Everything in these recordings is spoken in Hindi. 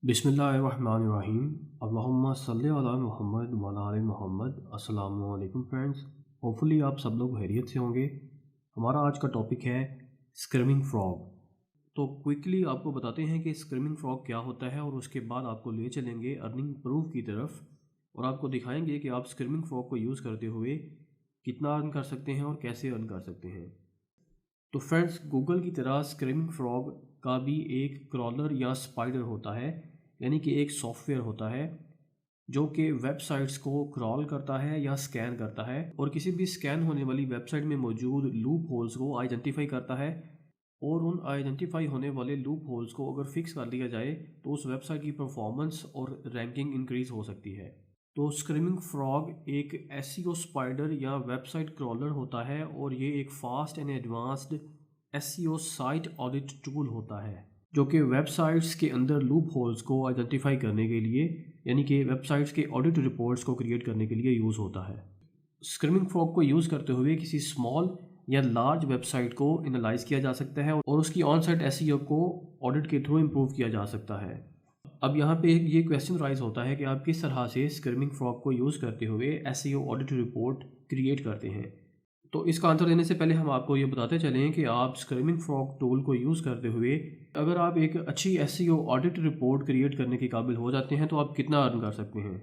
बिस्मिल्लाहिर्रहमानिर्रहीम। अल्लाहुम्मा सल्लि अला मुहम्मद व अला आलि मुहम्मद। अस्सलामु अलैकुम फ्रेंड्स, होपफुली आप सब लोग खैरियत से होंगे। हमारा आज का टॉपिक है स्क्रीमिंग फ्रॉग। तो क्विकली आपको बताते हैं कि स्क्रीमिंग फ्रॉग क्या होता है और उसके बाद आपको ले चलेंगे अर्निंग प्रूफ की तरफ और आपको दिखाएंगे कि आप स्क्रीमिंग फ्रॉग को यूज़ करते हुए कितना अर्न कर सकते हैं और कैसे अर्न कर सकते हैं। तो फ्रेंड्स, गूगल की तरह स्क्रीमिंग फ्रॉग का भी एक क्रॉलर या स्पाइडर होता है, यानी कि एक सॉफ्टवेयर होता है जो कि वेबसाइट्स को क्रॉल करता है या स्कैन करता है और किसी भी स्कैन होने वाली वेबसाइट में मौजूद लूप होल्स को आइडेंटिफाई करता है। और उन आइडेंटिफाई होने वाले लूप होल्स को अगर फिक्स कर लिया जाए तो उस वेबसाइट की परफॉर्मेंस और रैंकिंग इंक्रीज हो सकती है। तो स्क्रीमिंग फ्रॉग एक एसईओ स्पाइडर या वेबसाइट क्रॉलर होता है और ये एक fast and advanced SEO site audit tool होता है जो कि वेबसाइट्स के अंदर लूप होल्स को आइडेंटिफाई करने के लिए, यानी कि वेबसाइट्स के ऑडिट रिपोर्ट्स को क्रिएट करने के लिए यूज़ होता है। स्क्रीमिंग फ्रॉग को यूज़ करते हुए किसी स्मॉल या लार्ज वेबसाइट को एनालाइज किया जा सकता है और उसकी ऑन साइट एसईओ को ऑडिट के थ्रू इम्प्रूव किया जा सकता है। अब यहाँ पे ये क्वेश्चन राइज होता है कि आप किस तरह से स्क्रीमिंग फ्रॉग को यूज़ करते हुए एसईओ ऑडिट रिपोर्ट क्रिएट करते हैं। तो इसका आंसर देने से पहले हम आपको ये बताते चलें कि आप स्क्रीमिंग फ्रॉग टूल को यूज़ करते हुए अगर आप एक अच्छी एसईओ ऑडिट रिपोर्ट क्रिएट करने के काबिल हो जाते हैं तो आप कितना अर्न कर सकते हैं।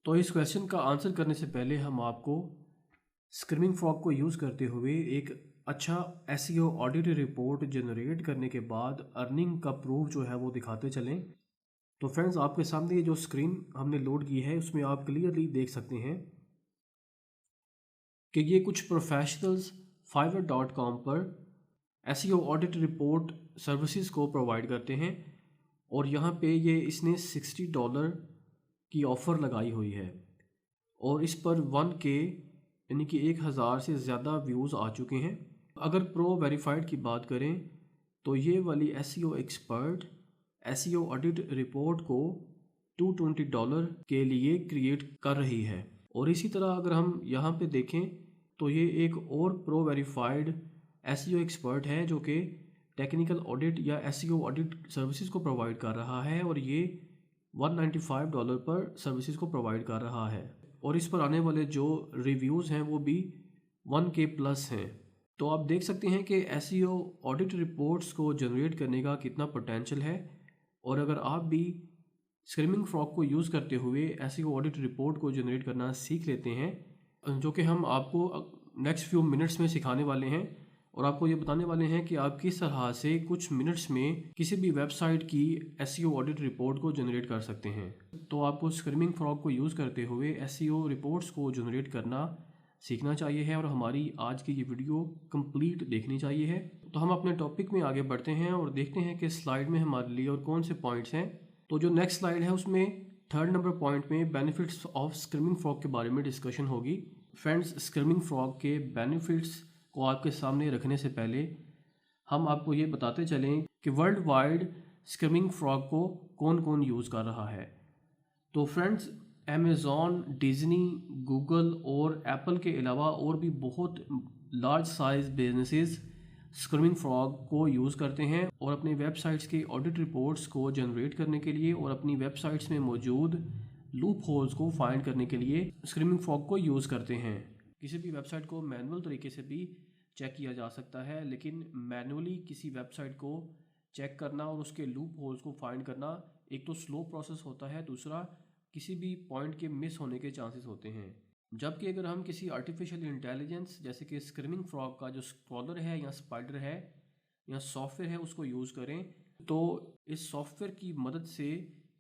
तो इस क्वेश्चन का आंसर करने से पहले हम आपको स्क्रीमिंग फ्रॉग को यूज़ करते हुए एक अच्छा एसईओ ऑडिट रिपोर्ट जनरेट करने के बाद अर्निंग का प्रूफ जो है वो दिखाते चलें। तो फ्रेंड्स, आपके सामने ये जो स्क्रीन हमने लोड की है उसमें आप क्लियरली देख सकते हैं कि ये कुछ प्रोफेशनल्स fiverr.com पर एसईओ ऑडिट रिपोर्ट सर्विसेज को प्रोवाइड करते हैं और यहाँ पे ये इसने $60 की ऑफ़र लगाई हुई है और इस पर 1K यानी कि 1000 से ज़्यादा व्यूज़ आ चुके हैं। अगर प्रो वेरीफाइड की बात करें तो ये वाली SEO expert SEO audit report को $220 के लिए क्रिएट कर रही है। और इसी तरह अगर हम यहाँ पे देखें तो ये एक और प्रो वेरीफाइड एसईओ एक्सपर्ट है जो कि टेक्निकल ऑडिट या एसईओ ऑडिट सर्विसेज को प्रोवाइड कर रहा है और ये $195 पर सर्विसेज को प्रोवाइड कर रहा है और इस पर आने वाले जो रिव्यूज़ हैं वो भी 1K प्लस हैं। तो आप देख सकते हैं कि एसईओ ऑडिट रिपोर्ट्स को जनरेट करने का कितना पोटेंशियल है। और अगर आप भी स्क्रीमिंग फ्रॉग को यूज़ करते हुए एसईओ ऑडिट रिपोर्ट को जनरेट करना सीख लेते हैं, जो कि हम आपको नेक्स्ट फ्यू मिनट्स में सिखाने वाले हैं और आपको ये बताने वाले हैं कि आप किस तरह से कुछ मिनट्स में किसी भी वेबसाइट की एसईओ ऑडिट रिपोर्ट को जनरेट कर सकते हैं। तो आपको स्क्रीमिंग फ्रॉग को यूज़ करते हुए एसईओ रिपोर्ट्स को जनरेट करना सीखना चाहिए है और हमारी आज की ये वीडियो कंप्लीट देखनी चाहिए है। तो हम अपने टॉपिक में आगे बढ़ते हैं और देखते हैं कि स्लाइड में हमारे लिए और कौन से पॉइंट्स हैं। तो जो नेक्स्ट स्लाइड है उसमें थर्ड नंबर पॉइंट में बेनिफिट्स ऑफ स्क्रीमिंग फ्रॉग के बारे में डिस्कशन होगी। फ्रेंड्स, स्क्रीमिंग फ्रॉग के बेनिफिट्स को आपके सामने रखने से पहले हम आपको ये बताते चलें कि वर्ल्ड वाइड स्क्रीमिंग फ्रॉग को कौन कौन यूज़ कर रहा है। तो फ्रेंड्स, अमेज़ॉन, डिज़नी, गूगल और एप्पल के अलावा और भी बहुत large size businesses screaming frog को यूज़ करते हैं और अपनी वेबसाइट्स के ऑडिट रिपोर्ट्स को जनरेट करने के लिए और अपनी वेबसाइट्स में मौजूद लूप होल्स को फाइंड करने के लिए स्क्रीमिंग फ्रॉग को यूज़ करते हैं। किसी भी वेबसाइट को मैनुअल तरीके से भी चेक किया जा सकता है, लेकिन मैनुअली किसी वेबसाइट को चेक करना और उसके लूप होल्स को फाइंड करना एक तो स्लो प्रोसेस होता है, दूसरा किसी भी पॉइंट के मिस होने के चांसेस होते हैं। जबकि अगर हम किसी आर्टिफिशियल इंटेलिजेंस जैसे कि स्क्रीमिंग फ्रॉग का जो स्क्रॉलर है या स्पाइडर है या सॉफ्टवेयर है उसको यूज़ करें तो इस सॉफ्टवेयर की मदद से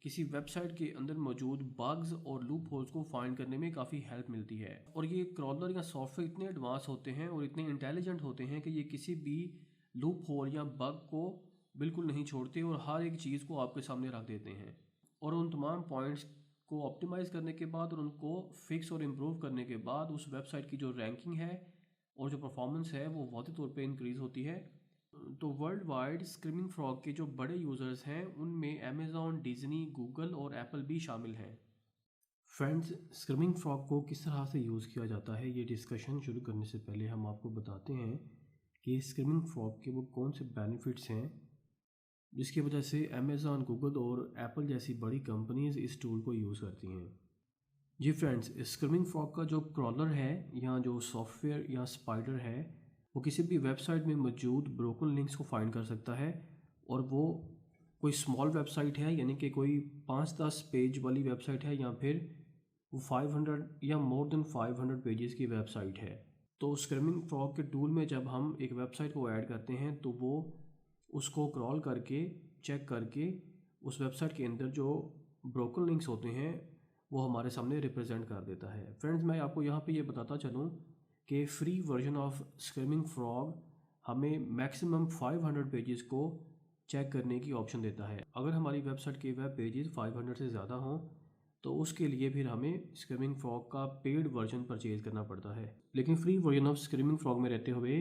किसी वेबसाइट के अंदर मौजूद बग्स और लूप होल्स को फाइंड करने में काफ़ी हेल्प मिलती है। और ये क्रॉलर या सॉफ्टवेयर इतने एडवांस होते हैं और इतने इंटेलिजेंट होते हैं कि ये किसी भी लूप होल या बग को बिल्कुल नहीं छोड़ते और हर एक चीज़ को आपके सामने रख देते हैं। और उन तमाम पॉइंट्स को ऑप्टिमाइज़ करने के बाद और उनको फिक्स और इम्प्रूव करने के बाद उस वेबसाइट की जो रैंकिंग है और जो परफॉर्मेंस है वो वाक़ई तौर पे इंक्रीज़ होती है। तो वर्ल्ड वाइड स्क्रीमिंग फ्रॉग के जो बड़े यूज़र्स हैं उनमें अमेज़ॉन, डिज़नी, गूगल और एप्पल भी शामिल हैं। फ्रेंड्स, स्क्रीमिंग फ्रॉग को किस तरह से यूज़ किया जाता है ये डिस्कशन शुरू करने से पहले हम आपको बताते हैं कि स्क्रीमिंग फ्रॉग के वो कौन से बेनिफिट्स हैं जिसकी वजह से अमेज़ॉन, गूगल और एप्पल जैसी बड़ी कंपनीज इस टूल को यूज़ करती हैं। जी फ्रेंड्स, स्क्रीमिंग फ्रॉग का जो क्रॉलर है या जो सॉफ्टवेयर या स्पाइडर है, वो किसी भी वेबसाइट में मौजूद ब्रोकन लिंक्स को फाइंड कर सकता है। और वो कोई स्मॉल वेबसाइट है, यानी कि कोई 5-10 पेज वाली वेबसाइट है, या फिर वो 500 या मोर देन 500 पेजेस की वेबसाइट है। तो स्क्रीमिंग फ्रॉग के टूल में जब हम एक वेबसाइट को ऐड करते हैं तो वो उसको क्रॉल करके चेक करके उस वेबसाइट के अंदर जो ब्रोकन लिंक्स होते हैं वो हमारे सामने रिप्रेजेंट कर देता है। फ्रेंड्स, मैं आपको यहाँ पे ये बताता चलूँ कि free version of screaming frog हमें मैक्सिमम 500 पेजेस को चेक करने की ऑप्शन देता है। अगर हमारी वेबसाइट के वेब पेजेस 500 से ज़्यादा हों तो उसके लिए फिर हमें स्क्रीमिंग फ्रॉग का पेड वर्जन परचेज़ करना पड़ता है। लेकिन free version of screaming frog में रहते हुए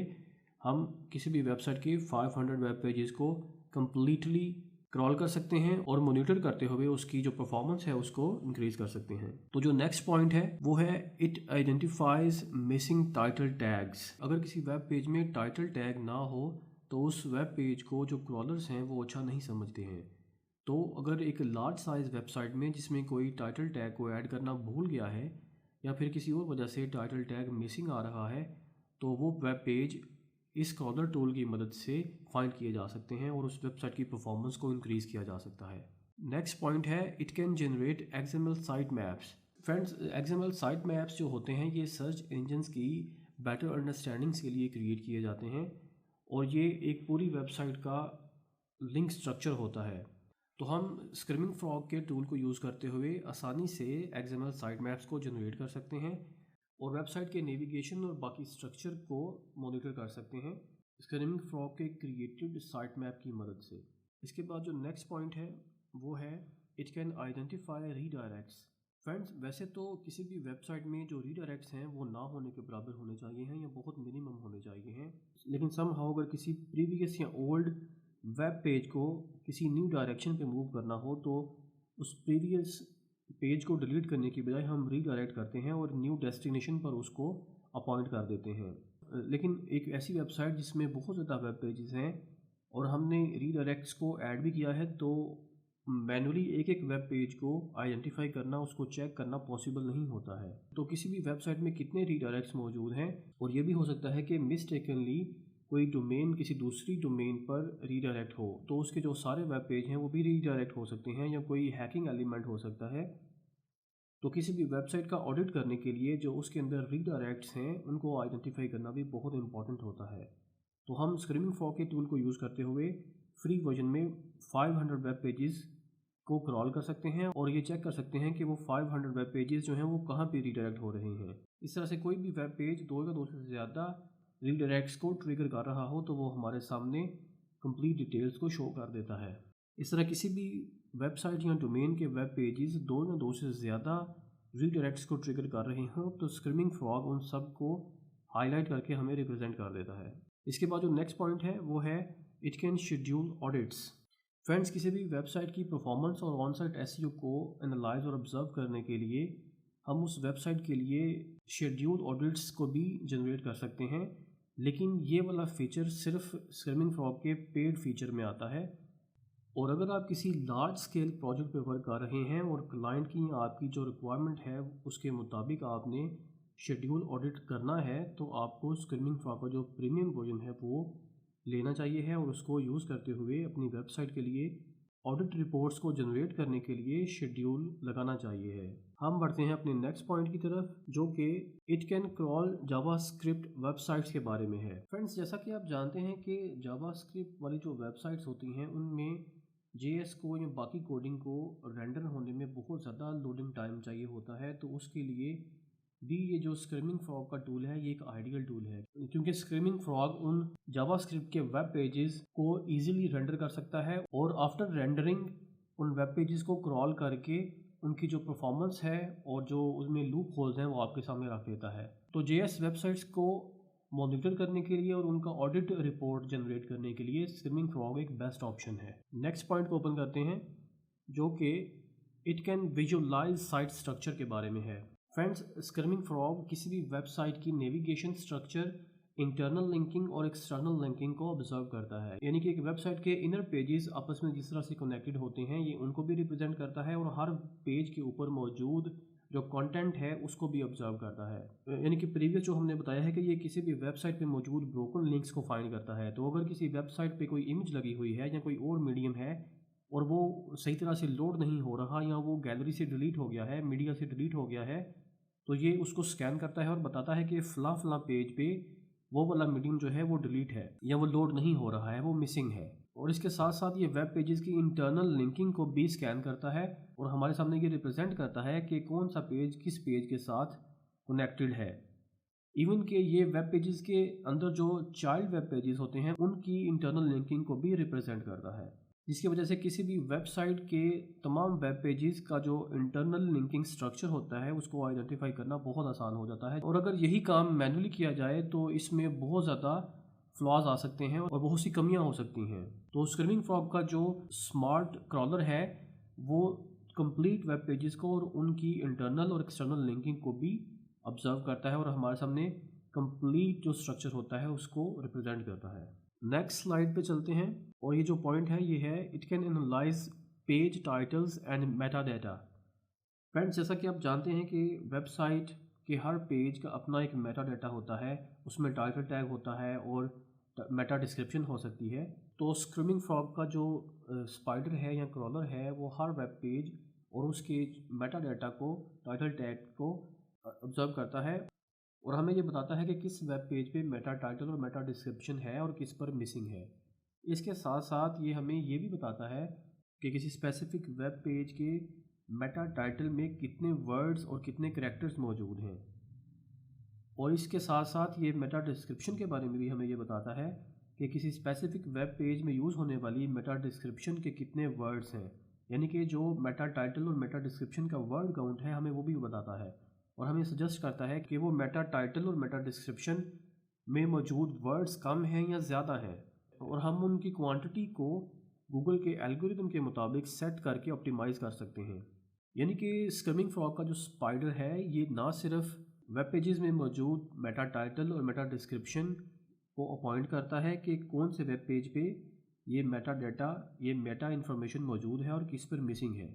हम किसी भी वेबसाइट के 500 वेब पेजेस को कम्प्लीटली क्रॉल कर सकते हैं और मॉनिटर करते हुए उसकी जो परफॉर्मेंस है उसको इंक्रीज कर सकते हैं। तो जो नेक्स्ट पॉइंट है वो है it identifies missing title tags. अगर किसी वेब पेज में टाइटल टैग ना हो तो उस वेब पेज को जो क्रॉलर्स हैं वो अच्छा नहीं समझते हैं। तो अगर एक लार्ज साइज़ वेबसाइट में जिसमें कोई टाइटल टैग को ऐड करना भूल गया है या फिर किसी और वजह से टाइटल टैग मिसिंग आ रहा है तो वो वेब पेज इस क्रॉलर टूल की मदद से फाइंड किए जा सकते हैं और उस वेबसाइट की परफॉर्मेंस को इंक्रीज़ किया जा सकता है। नेक्स्ट पॉइंट है it can generate XML site maps. Friends, XML site maps जो होते हैं ये सर्च इंजन्स की बेटर अंडरस्टैंडिंग्स के लिए क्रिएट किए जाते हैं और ये एक पूरी वेबसाइट का लिंक स्ट्रक्चर होता है। तो हम स्क्रीमिंग फ्रॉग के टूल को यूज़ करते हुए आसानी से एक्सएमएल साइट मैप्स को जनरेट कर सकते हैं और वेबसाइट के नेविगेशन और बाकी स्ट्रक्चर को मॉनिटर कर सकते हैं स्क्रीमिंग फ्रॉग के क्रिएटेड साइट मैप की मदद से। इसके बाद जो नेक्स्ट पॉइंट है वो है it can identify redirects. Friends, वैसे तो किसी भी वेबसाइट में जो रीडायरेक्ट्स हैं वो ना होने के बराबर होने चाहिए हैं या बहुत मिनिमम होने चाहिए हैं, लेकिन समहाउ अगर किसी प्रीवियस या ओल्ड वेब पेज को किसी न्यू डायरेक्शन पे मूव करना हो तो उस प्रीवियस पेज को डिलीट करने की बजाय हम रीडायरेक्ट करते हैं और न्यू डेस्टिनेशन पर उसको अपॉइंट कर देते हैं। लेकिन एक ऐसी वेबसाइट जिसमें बहुत ज़्यादा वेब पेजेस हैं और हमने रीडायरेक्ट्स को ऐड भी किया है तो मैनुअली एक एक वेब पेज को आइडेंटिफाई करना, उसको चेक करना पॉसिबल नहीं होता है। तो किसी भी वेबसाइट में कितने रीडायरेक्ट्स मौजूद हैं, और ये भी हो सकता है कि मिस्टेकनली कोई डोमेन किसी दूसरी डोमेन पर रीडायरेक्ट हो तो उसके जो सारे वेब पेज हैं वो भी रीडायरेक्ट हो सकते हैं, या कोई हैकिंग एलिमेंट हो सकता है। तो किसी भी वेबसाइट का ऑडिट करने के लिए जो उसके अंदर रीडायरेक्ट्स हैं उनको आइडेंटिफाई करना भी बहुत इंपॉर्टेंट होता है। तो हम स्क्रीमिंग फ्रॉग के टूल को यूज़ करते हुए फ्री वर्जन में 500 वेब पेजेस को क्रॉल कर सकते हैं और ये चेक कर सकते हैं कि वो 500 वेब पेजेस जो हैं वो कहाँ पे रीडायरेक्ट हो रहे हैं। इस तरह से कोई भी वेब पेज 2 या 2 से ज़्यादा रीडायरेक्ट्स को ट्रिगर कर रहा हो तो वो हमारे सामने कंप्लीट डिटेल्स को शो कर देता है। इस तरह किसी भी वेबसाइट या डोमेन के वेब पेजेस 2 या 2 से ज़्यादा रीडायरेक्ट्स को ट्रिगर कर रहे हों तो स्क्रीमिंग फ्रॉग उन सब को हाईलाइट करके हमें रिप्रेजेंट कर देता है। इसके बाद जो नेक्स्ट पॉइंट है वो है it can schedule audits. Friends, किसी भी वेबसाइट की परफॉर्मेंस और ऑन साइट एसईओ को एनालाइज और ऑब्जर्व करने के लिए हम उस वेबसाइट के लिए शेड्यूल ऑडिट्स को भी जनरेट कर सकते हैं, लेकिन ये वाला फीचर सिर्फ स्क्रीमिंग फ्रॉग के पेड फीचर में आता है। और अगर आप किसी लार्ज स्केल प्रोजेक्ट पे वर्क कर रहे हैं और क्लाइंट की आपकी जो रिक्वायरमेंट है उसके मुताबिक आपने शेड्यूल ऑडिट करना है तो आपको स्क्रीमिंग फ्रॉग का जो प्रीमियम वर्जन है वो लेना चाहिए है और उसको यूज़ करते हुए अपनी वेबसाइट के लिए ऑडिट रिपोर्ट्स को जनरेट करने के लिए शेड्यूल लगाना चाहिए है। हम बढ़ते हैं अपने नेक्स्ट पॉइंट की तरफ जो कि it can crawl JavaScript websites के बारे में है। फ्रेंड्स, जैसा कि आप जानते हैं कि जावास्क्रिप्ट वाली जो वेबसाइट्स होती हैं उनमें जेएस को या बाकी कोडिंग को रेंडर होने में बहुत ज़्यादा लोडिंग टाइम चाहिए होता है, तो उसके लिए भी ये जो स्क्रीमिंग फ्रॉग का टूल है ये एक आइडियल टूल है, क्योंकि स्क्रीमिंग फ्रॉग उन जावास्क्रिप्ट के वेब पेजेस को इजीली रेंडर कर सकता है और आफ्टर रेंडरिंग उन वेब पेजेस को क्रॉल करके उनकी जो परफॉर्मेंस है और जो उसमें लूप होल्स हैं वो आपके सामने रख देता है। तो जेएस वेबसाइट्स को मॉनिटर करने के लिए और उनका ऑडिट रिपोर्ट जनरेट करने के लिए स्क्रीमिंग फ्रॉग एक बेस्ट ऑप्शन है। नेक्स्ट पॉइंट को ओपन करते हैं जो कि it can visualize site structure के बारे में है। फ्रेंड्स, स्क्रीमिंग फ्रॉग किसी भी वेबसाइट की नेविगेशन स्ट्रक्चर इंटरनल लिंकिंग और एक्सटर्नल लिंकिंग को ऑब्जर्व करता है, यानी कि एक वेबसाइट के इनर पेजेस आपस में जिस तरह से कनेक्टेड होते हैं ये उनको भी रिप्रेजेंट करता है, और हर पेज के ऊपर मौजूद जो कंटेंट है उसको भी ऑब्जर्व करता है। यानी कि प्रीवियस जो हमने बताया है कि ये किसी भी वेबसाइट पे मौजूद ब्रोकन लिंक्स को फाइंड करता है। तो अगर किसी वेबसाइट पे कोई इमेज लगी हुई है या कोई और मीडियम है और वो सही तरह से लोड नहीं हो रहा, या वो गैलरी से डिलीट हो गया है, मीडिया से डिलीट हो गया है, तो ये उसको स्कैन करता है और बताता है कि फ़लाँ फ़लाँ पेज पे वो वाला मीडियम जो है वो डिलीट है, या वो लोड नहीं हो रहा है, वो मिसिंग है। और इसके साथ साथ ये वेब पेजेस की इंटरनल लिंकिंग को भी स्कैन करता है और हमारे सामने ये रिप्रेजेंट करता है कि कौन सा पेज किस पेज के साथ कनेक्टेड है। इवन कि ये वेब पेजेस के अंदर जो चाइल्ड वेब पेजेस होते हैं उनकी इंटरनल लिंकिंग को भी रिप्रेजेंट करता है, जिसकी वजह से किसी भी वेबसाइट के तमाम वेब पेजेस का जो इंटरनल लिंकिंग स्ट्रक्चर होता है उसको आइडेंटिफाई करना बहुत आसान हो जाता है। और अगर यही काम मैन्युअली किया जाए तो इसमें बहुत ज़्यादा फ्लॉज आ सकते हैं और बहुत सी कमियां हो सकती हैं। तो स्क्रीमिंग फ्रॉग का जो स्मार्ट क्रॉलर है वो कंप्लीट वेब पेजेस को और उनकी इंटरनल और एक्सटर्नल लिंकिंग को भी ऑब्जर्व करता है और हमारे सामने कंप्लीट जो स्ट्रक्चर होता है उसको रिप्रेजेंट करता है। नेक्स्ट स्लाइड पे चलते हैं, और ये जो पॉइंट है ये है it can analyse page titles and Meta data. Friends, जैसा कि आप जानते हैं कि वेबसाइट के हर पेज का अपना एक मेटा डाटा होता है, उसमें टाइटल टैग होता है और मेटा डिस्क्रिप्शन हो सकती है। तो स्क्रीमिंग फ्रॉग का जो स्पाइडर है या क्रॉलर है वो हर वेब पेज और उसके मेटा डाटा को, टाइटल टैग को ऑब्जर्व करता है और हमें ये बताता है कि किस वेब पेज पे मेटा टाइटल और मेटा डिस्क्रिप्शन है और किस पर मिसिंग है। इसके साथ साथ ये हमें ये भी बताता है कि किसी स्पेसिफिक वेब पेज के मेटा टाइटल में कितने वर्ड्स और कितने करैक्टर्स मौजूद हैं। और इसके साथ साथ ये मेटा डिस्क्रिप्शन के बारे में भी हमें ये बताता है कि किसी स्पेसिफिक वेब पेज में यूज़ होने वाली मेटा डिस्क्रिप्शन के कितने वर्ड्स हैं, यानी कि जो मेटा टाइटल और मेटा डिस्क्रिप्शन का वर्ड काउंट है हमें वो भी बताता है और हमें सजेस्ट करता है कि वो मेटा टाइटल और मेटा डिस्क्रिप्शन में मौजूद वर्ड्स कम हैं या ज़्यादा हैं, और हम उनकी क्वांटिटी को गूगल के एल्गोरिथम के मुताबिक सेट करके ऑप्टिमाइज़ कर सकते हैं। यानी कि स्क्रीमिंग फ्रॉग का जो स्पाइडर है ये ना सिर्फ वेब पेजेस में मौजूद मेटा टाइटल और मेटा डिस्क्रिप्शन को अपॉइंट करता है कि कौन से वेब पेज पे ये मेटा डाटा, ये मेटा इन्फॉर्मेशन मौजूद है और किस पर मिसिंग है,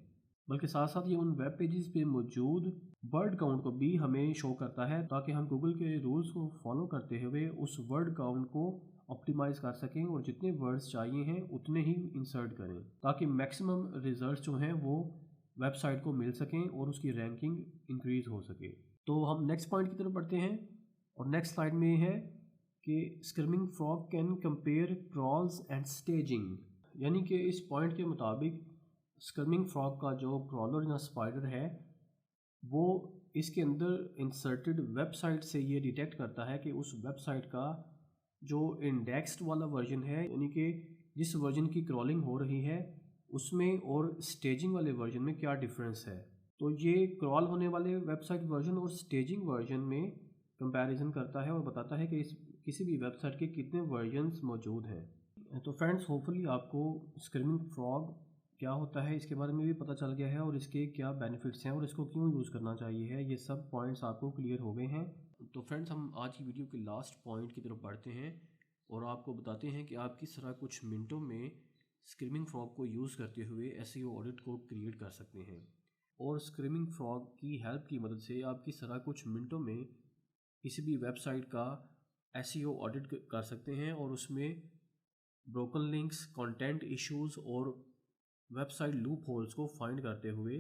बल्कि साथ साथ ये उन वेब पेजेस पे मौजूद वर्ड काउंट को भी हमें शो करता है ताकि हम गूगल के रूल्स को फॉलो करते हुए उस वर्ड काउंट को ऑप्टिमाइज़ कर सकें और जितने वर्ड्स चाहिए हैं उतने ही इंसर्ट करें ताकि मैक्सिमम रिजल्ट्स जो हैं वो वेबसाइट को मिल सकें और उसकी रैंकिंग इंक्रीज़ हो सके। तो हम नेक्स्ट पॉइंट की तरफ बढ़ते हैं और नेक्स्ट स्लाइड में है कि screaming frog can compare crawls and staging. यानी कि इस पॉइंट के मुताबिक स्क्रीमिंग फ्रॉग का जो क्रॉलर या स्पाइडर है वो इसके अंदर इंसर्टेड वेबसाइट से ये डिटेक्ट करता है कि उस वेबसाइट का जो इंडेक्स्ड वाला वर्जन है, यानी कि जिस वर्जन की क्रॉलिंग हो रही है उसमें और स्टेजिंग वाले वर्जन में क्या डिफरेंस है। तो ये क्रॉल होने वाले वेबसाइट वर्जन और स्टेजिंग वर्जन में कंपैरिजन करता है और बताता है कि किसी भी वेबसाइट के कितने वर्जन्स मौजूद हैं। तो फ्रेंड्स, होपफुली आपको स्क्रीमिंग फ्रॉग क्या होता है इसके बारे में भी पता चल गया है और इसके क्या बेनिफिट्स हैं और इसको क्यों यूज़ करना चाहिए है, ये सब पॉइंट्स आपको क्लियर हो गए हैं। तो फ्रेंड्स, हम आज की वीडियो के लास्ट पॉइंट की तरफ बढ़ते हैं और आपको बताते हैं कि आप किस तरह कुछ मिनटों में स्क्रीमिंग फ्रॉग को यूज़ करते हुए एसईओ ऑडिट को क्रिएट कर सकते हैं। और स्क्रीमिंग फ्रॉग की हेल्प की मदद से आप किस तरह कुछ मिनटों में किसी भी वेबसाइट का एसईओ ऑडिट कर सकते हैं और उसमें ब्रोकन लिंक्स, कंटेंट इश्यूज और वेबसाइट लूप होल्स को फाइंड करते हुए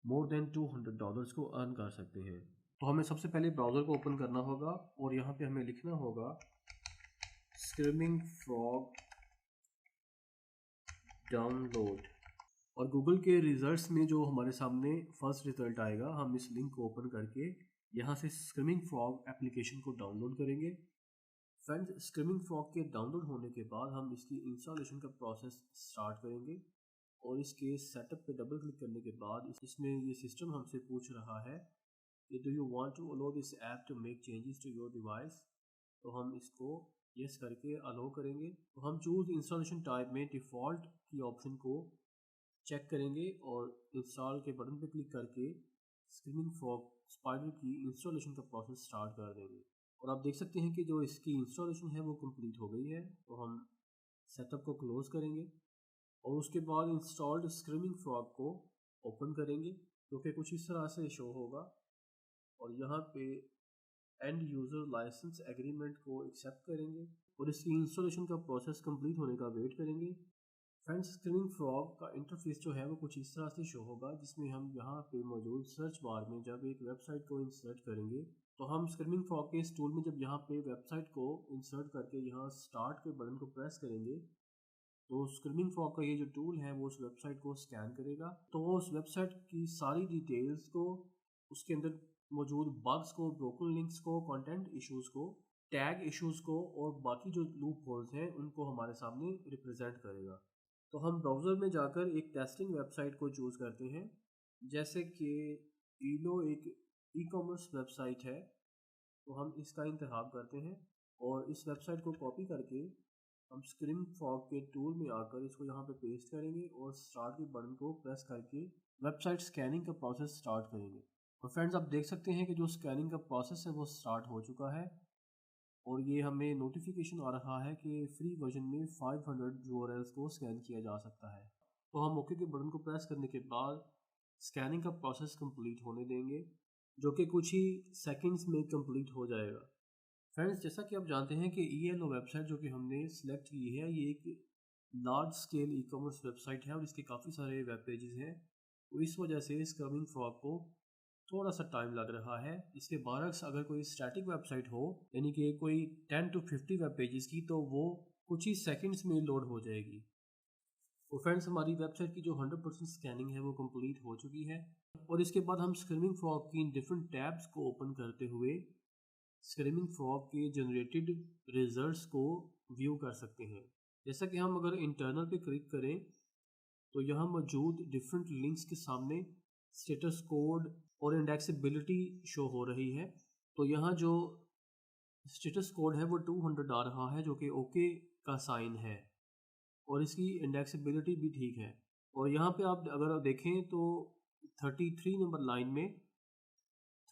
मोर देन $200 को अर्न कर सकते हैं। तो हमें सबसे पहले ब्राउज़र को ओपन करना होगा और यहाँ पे हमें लिखना होगा स्क्रीमिंग फ्रॉग डाउनलोड, और गूगल के रिजल्ट्स में जो हमारे सामने फर्स्ट रिजल्ट आएगा हम इस लिंक को ओपन करके यहाँ से स्क्रीमिंग फ्रॉग एप्लीकेशन को डाउनलोड करेंगे। फ्रेंड्स, स्क्रीमिंग फ्रॉग के डाउनलोड होने के बाद हम इसकी इंस्टॉलेशन का प्रोसेस स्टार्ट करेंगे और इसके सेटअप पे डबल क्लिक करने के बाद इसमें ये सिस्टम हमसे पूछ रहा है कि do you want to allow this app to make changes to your device. तो हम इसको यस करके अलो करेंगे। तो हम चूज़ इंस्टॉलेशन टाइप में डिफ़ॉल्ट की ऑप्शन को चेक करेंगे और इंस्टॉल के बटन पर क्लिक करके स्क्रीमिंग फ्रॉग स्पाइडर की इंस्टॉलेशन का प्रोसेस स्टार्ट कर देंगे। और आप देख सकते हैं कि जो इसकी इंस्टॉलेशन है वो कंप्लीट हो गई है। तो हम सेटअप को क्लोज़ करेंगे और उसके बाद इंस्टॉल्ड स्क्रीमिंग फ्रॉग को ओपन करेंगे, जो कि कुछ इस तरह से शो होगा। और यहाँ पे एंड यूज़र लाइसेंस एग्रीमेंट को एक्सेप्ट करेंगे और इसकी इंस्टॉलेशन का प्रोसेस कंप्लीट होने का वेट करेंगे। फ्रेंड्स, स्क्रीमिंग फ्रॉग का इंटरफेस जो है वो कुछ इस तरह से शो होगा, जिसमें हम यहाँ पे मौजूद सर्च बार में जब एक वेबसाइट को इंसर्ट करेंगे तो हम स्क्रीमिंग फ्रॉग के इस टूल में जब यहाँ पे वेबसाइट को इंसर्ट करके यहाँ स्टार्ट के बटन को प्रेस करेंगे तो स्क्रीमिंग फ्रॉग का ये जो टूल है वो उस वेबसाइट को स्कैन करेगा। तो वो उस वेबसाइट की सारी डिटेल्स को, उसके अंदर मौजूद बग्स को, ब्रोकन लिंक्स को, कंटेंट इश्यूज़ को, टैग इश्यूज़ को और बाकी जो लूप होल्स हैं उनको हमारे सामने रिप्रेजेंट करेगा। तो हम ब्राउज़र में जाकर एक टेस्टिंग वेबसाइट को चूज़ करते हैं, जैसे कि ईलो एक ई कॉमर्स वेबसाइट है, तो हम इसका इंतखाब करते हैं और इस वेबसाइट को कॉपी करके हम स्क्रीमिंग फ्रॉग के टूल में आकर इसको यहाँ पे पेस्ट करेंगे और स्टार्ट के बटन को प्रेस करके वेबसाइट स्कैनिंग का प्रोसेस स्टार्ट करेंगे। और फ्रेंड्स, आप देख सकते हैं कि जो स्कैनिंग का प्रोसेस है वो स्टार्ट हो चुका है और ये हमें नोटिफिकेशन आ रहा है कि फ्री वर्जन में 500 URLs को स्कैन किया जा सकता है। तो हम ओके के बटन को प्रेस करने के बाद स्कैनिंग का प्रोसेस कंप्लीट होने देंगे, जो कि कुछ ही सेकंड्स में कंप्लीट हो जाएगा। फ्रेंड्स, जैसा कि आप जानते हैं कि ELO वेबसाइट जो कि हमने सेलेक्ट की है ये एक large scale e commerce website है और इसके काफ़ी सारे वेब पेजेस हैं। तो इस वजह से स्क्रमिंग फ्रॉग को थोड़ा सा टाइम लग रहा है। इसके बरक्स अगर कोई स्टैटिक वेबसाइट हो, यानी कि कोई 10 to 50 वेब पेजेस की, तो वो कुछ ही सेकंड्स में लोड हो जाएगी। तो फ्रेंड्स, हमारी वेबसाइट की जो 100% स्कैनिंग है वो कंप्लीट हो चुकी है और इसके बाद हम स्क्रमिंग फ्रॉग की डिफरेंट टैब्स को ओपन करते हुए स्क्रीमिंग फ्रॉग के जनरेटेड रिजल्ट्स को व्यू कर सकते हैं। जैसा कि हम अगर इंटरनल पे क्लिक करें तो यहाँ मौजूद डिफरेंट लिंक्स के सामने स्टेटस कोड और इंडेक्सिबिलिटी शो हो रही है। तो यहाँ जो स्टेटस कोड है वो 200 आ रहा है, जो कि ओके का साइन है और इसकी इंडेक्सिबिलिटी भी ठीक है। और यहाँ पे आप अगर देखें तो 33 नंबर लाइन में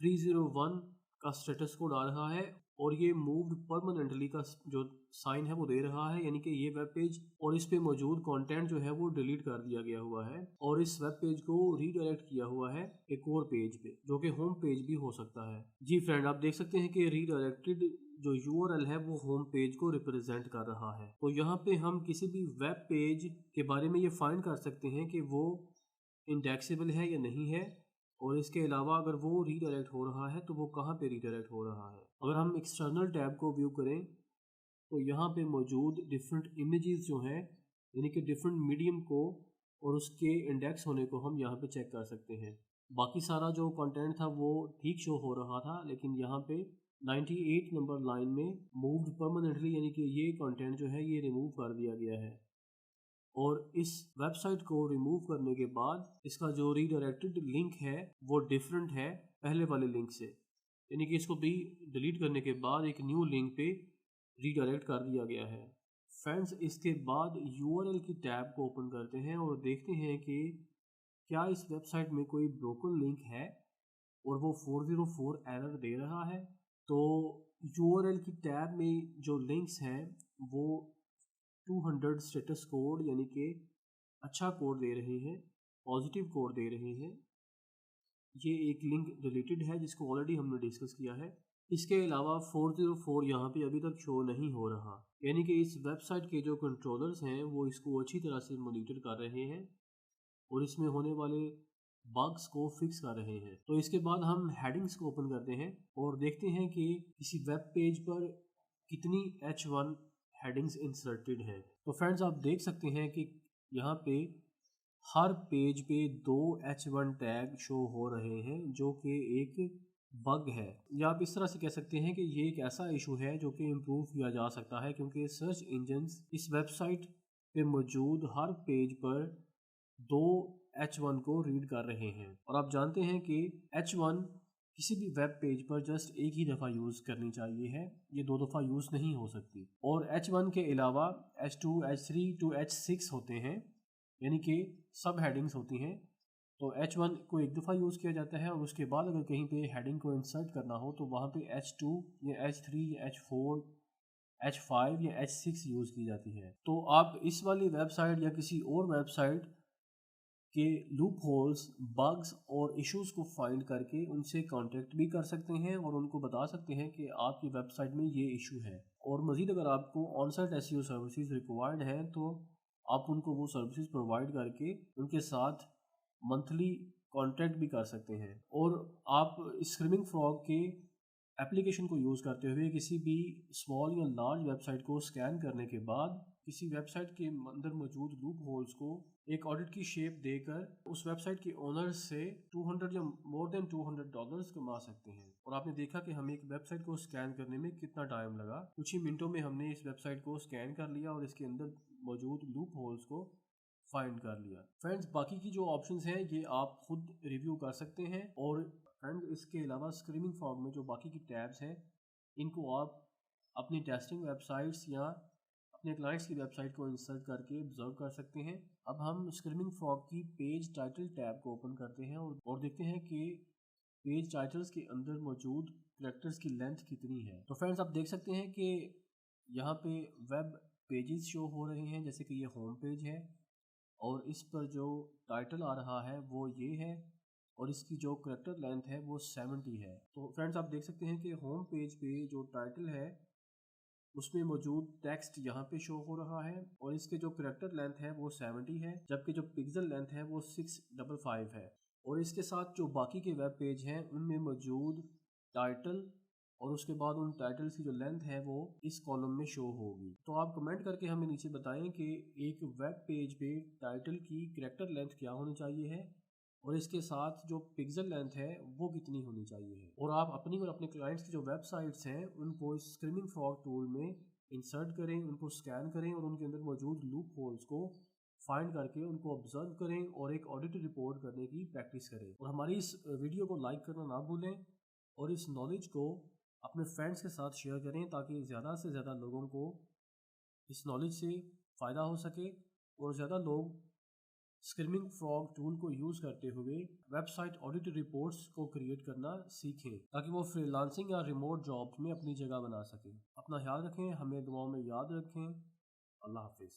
301 का स्टेटस कोड आ रहा है और ये मूव्ड परमानेंटली का जो साइन है वो दे रहा है, यानी कि ये वेब पेज और इस पे मौजूद कंटेंट जो है वो डिलीट कर दिया गया हुआ है और इस वेब पेज को रीडायरेक्ट किया हुआ है एक और पेज पे, जो कि होम पेज भी हो सकता है। जी फ्रेंड, आप देख सकते हैं कि रीडायरेक्टेड जो URL है वो होम पेज को रिप्रेजेंट कर रहा है। तो यहाँ पे हम किसी भी वेब पेज के बारे में ये फाइंड कर सकते हैं कि वो इंडेक्सेबल है या नहीं है, और इसके अलावा अगर वो रीडायरेक्ट हो रहा है तो वो कहाँ पे रीडायरेक्ट हो रहा है। अगर हम एक्सटर्नल टैब को व्यू करें तो यहाँ पे मौजूद डिफरेंट इमेजेस जो हैं, यानी कि डिफरेंट मीडियम को और उसके इंडेक्स होने को हम यहाँ पे चेक कर सकते हैं। बाकी सारा जो कंटेंट था वो ठीक शो हो रहा था, लेकिन यहाँ पे 98 नंबर लाइन में मूव्ड परमानेंटली, यानी कि ये कंटेंट जो है ये रिमूव कर दिया गया है। और इस वेबसाइट को रिमूव करने के बाद इसका जो रीडायरेक्टेड लिंक है वो डिफरेंट है पहले वाले लिंक से, यानी कि इसको भी डिलीट करने के बाद एक न्यू लिंक पे रीडायरेक्ट कर दिया गया है। फ्रेंड्स, इसके बाद URL की टैब को ओपन करते हैं और देखते हैं कि क्या इस वेबसाइट में कोई ब्रोकन लिंक है और वो 404 एरर दे रहा है। तो URL की टैब में जो लिंक्स हैं वो 200 स्टेटस कोड, यानी कि अच्छा कोड दे रहे हैं, पॉजिटिव कोड दे रहे हैं। ये एक लिंक डिलीटेड है जिसको ऑलरेडी हमने डिस्कस किया है। इसके अलावा 404 यहाँ पे अभी तक शो नहीं हो रहा, यानी कि इस वेबसाइट के जो कंट्रोलर्स हैं वो इसको अच्छी तरह से मॉनिटर कर रहे हैं और इसमें होने वाले बग्स को फिक्स कर रहे हैं। तो इसके बाद हम हेडिंग्स को ओपन करते हैं और देखते हैं कि किसी वेब पेज पर कितनी H1 हेडिंग्स इंसर्टेड हैं। तो फ्रेंड्स, आप देख सकते हैं कि यहाँ पे हर पेज पे 2 H1 टैग शो हो रहे हैं, जो कि एक बग है, या आप इस तरह से कह सकते हैं कि ये एक ऐसा इशू है जो कि इम्प्रूव किया जा सकता है, क्योंकि सर्च इंजन्स इस वेबसाइट पे मौजूद हर पेज पर 2 H1 को रीड कर रहे हैं। और आप जानते हैं कि H1 किसी भी वेब पेज पर जस्ट एक ही दफ़ा यूज़ करनी चाहिए है, ये 2 दफ़ा यूज़ नहीं हो सकती। और H1 के अलावा H2, H3 to H6 होते हैं, यानी कि सब हेडिंग्स होती हैं तो H1 को एक दफ़ा यूज़ किया जाता है और उसके बाद अगर कहीं पे हेडिंग को इंसर्ट करना हो तो वहाँ पे H2 या H3 या H4, H5 या H6 यूज़ की जाती है। तो आप इस वाली वेबसाइट या किसी और वेबसाइट के लूप होल्स, बग्स और इश्यूज को फाइंड करके उनसे कांटेक्ट भी कर सकते हैं और उनको बता सकते हैं कि आपकी वेबसाइट में ये इशू है। और मज़ीद अगर आपको on site SEO services required हैं तो आप उनको वो सर्विसेज प्रोवाइड करके उनके साथ मंथली कांटेक्ट भी कर सकते हैं। और आप स्क्रीमिंग फ्रॉग के एप्लीकेशन को यूज़ करते हुए किसी भी स्मॉल या लार्ज वेबसाइट को स्कैन करने के बाद किसी वेबसाइट के अंदर मौजूद लूप होल्स को एक ऑडिट की शेप देकर उस वेबसाइट के ओनर से 200 या मोर देन $200 कमा सकते हैं। और आपने देखा कि हमें एक वेबसाइट को स्कैन करने में कितना टाइम लगा। कुछ ही मिनटों में हमने इस वेबसाइट को स्कैन कर लिया और इसके अंदर मौजूद लूप होल्स को फाइंड कर लिया। फ्रेंड्स, बाकी की जो ऑप्शंस हैं ये आप खुद रिव्यू कर सकते हैं। और फ्रेंड्स, इसके अलावा स्क्रीमिंग फ्रॉग में जो बाकी की टैब्स हैं इनको आप अपनी टेस्टिंग वेबसाइट्स या अपने क्लाइंट्स की वेबसाइट को इंसर्ट करके ऑब्जर्व कर सकते हैं। अब हम स्क्रीमिंग फ्रॉग की पेज टाइटल टैब को ओपन करते हैं और देखते हैं कि पेज टाइटल्स के अंदर मौजूद कैरेक्टर्स की लेंथ कितनी है। तो फ्रेंड्स, आप देख सकते हैं कि यहाँ पे वेब पेजेस शो हो रहे हैं, जैसे कि ये होम पेज है और इस पर जो टाइटल आ रहा है वो ये है और इसकी जो कैरेक्टर लेंथ है वो 70 है। तो फ्रेंड्स, आप देख सकते हैं कि होम पेज पे जो टाइटल है उसमें मौजूद टेक्स्ट यहाँ पे शो हो रहा है और इसके जो कैरेक्टर लेंथ है वो 70 है, जबकि जो पिक्सल लेंथ है वो 655 है। और इसके साथ जो बाकी के वेब पेज हैं उनमें मौजूद टाइटल और उसके बाद उन टाइटल्स की जो लेंथ है वो इस कॉलम में शो होगी। तो आप कमेंट करके हमें नीचे बताएं कि एक वेब पेज पे टाइटल की कैरेक्टर लेंथ क्या होनी चाहिए है और इसके साथ जो पिक्सल लेंथ है वो कितनी होनी चाहिए है। और आप अपनी और अपने क्लाइंट्स की जो वेबसाइट्स हैं उनको इस स्क्रीमिंग फ्रॉग टूल में इंसर्ट करें, उनको स्कैन करें और उनके अंदर मौजूद लूप होल्स को फाइंड करके उनको ऑब्जर्व करें और एक ऑडिट रिपोर्ट करने की प्रैक्टिस करें। और हमारी इस वीडियो को लाइक करना ना भूलें और इस नॉलेज को अपने फ्रेंड्स के साथ शेयर करें ताकि ज़्यादा से ज़्यादा लोगों को इस नॉलेज से फ़ायदा हो सके और ज़्यादा लोग स्क्रीमिंग फ्रॉग टूल को यूज़ करते हुए वेबसाइट ऑडिट रिपोर्ट्स को क्रिएट करना सीखें ताकि वो फ्रीलांसिंग या रिमोट जॉब्स में अपनी जगह बना सकें। अपना ख्याल रखें, हमें दुआओं में याद रखें। अल्लाह हाफिज़।